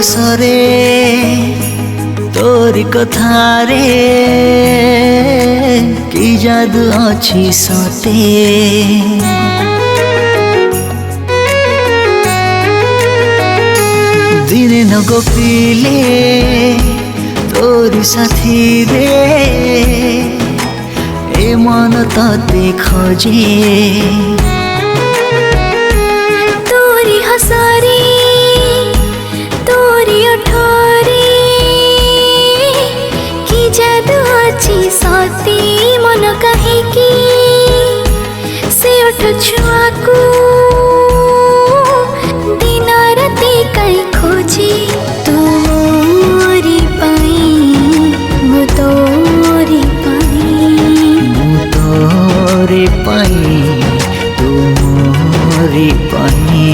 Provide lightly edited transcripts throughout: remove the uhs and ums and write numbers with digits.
हसरे तोरी कथारे कि जादू अछि सते दिने न गपिले तोरी साथी रे ए मन तते खोजे तोरी हसरे तोरी ओठरे कि जादू अछि सते मन कहेकी से ओठ छुआकू दिन राति कई खोजे तोरी पाई मु तोरी पाई तुमरी पाई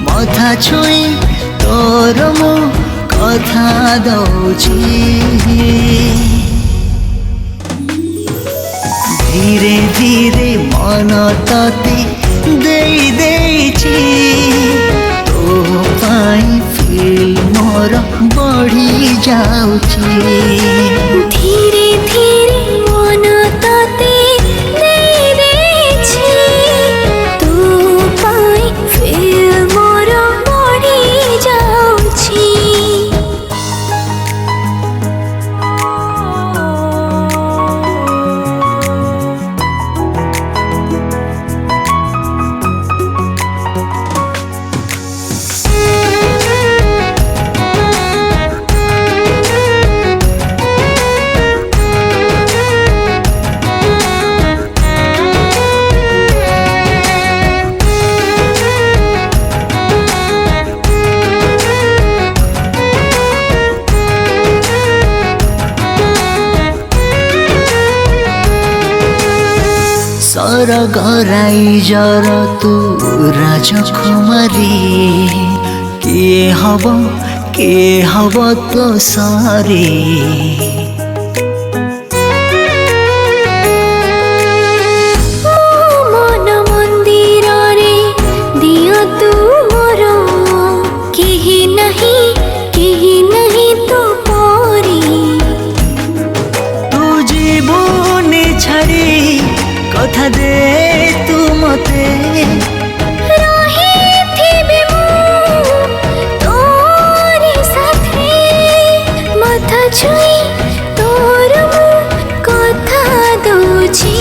मथा छुई तोर मु कथा दौची धीरे धीरे मन तते देई देइछि तो पाई फील मोर बढ़ी जाउछि धीरे धीरे मन तते देई देइछि तो पाई फील मोर बढ़ी जाउछि सरगराई जर तू राजकुमारी के हब तो सारी मन मंदिर रे दियो तू मोर केही नहीं तो परी तू जीवन छाड़ी कथा दे तू मते रहिथिबे मु तोरी साथे मथा छुई तोर मु कथा दौछि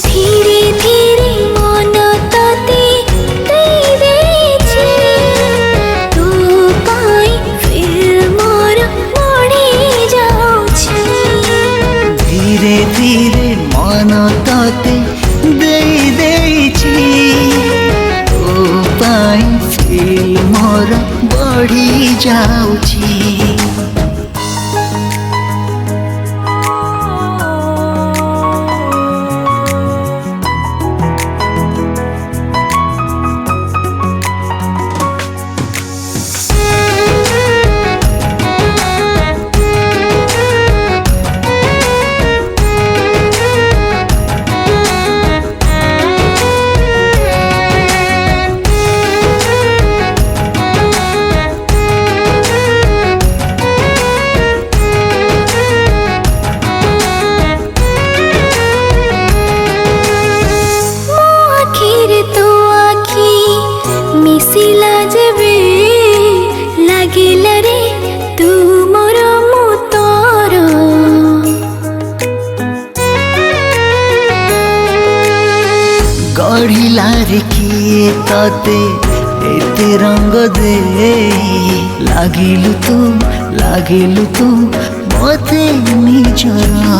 धीरे धीरे मन तते देई देइछि तू पाई फिर मोर बढ़ी जाउछि धीरे धीरे मन तते देई देइछि तो पाई फील मोर बढ़ी जाउछि मिसिला जेबे लागिला रे तू मोर मु तोर गढ़िला रे किए तते एते रंग दे लागिलु तू मते निजरा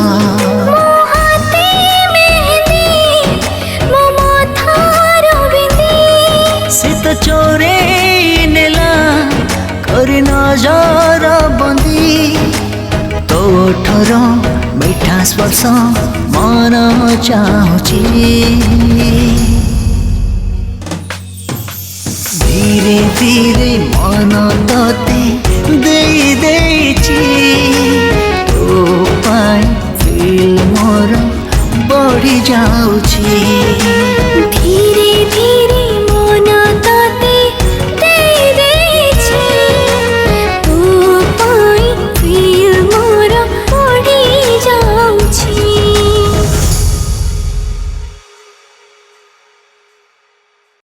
चोरे नेला करी नजर बंदी तोठर मीठा स्पर्श मन चाहुची धीरे धीरे मन तते देई देई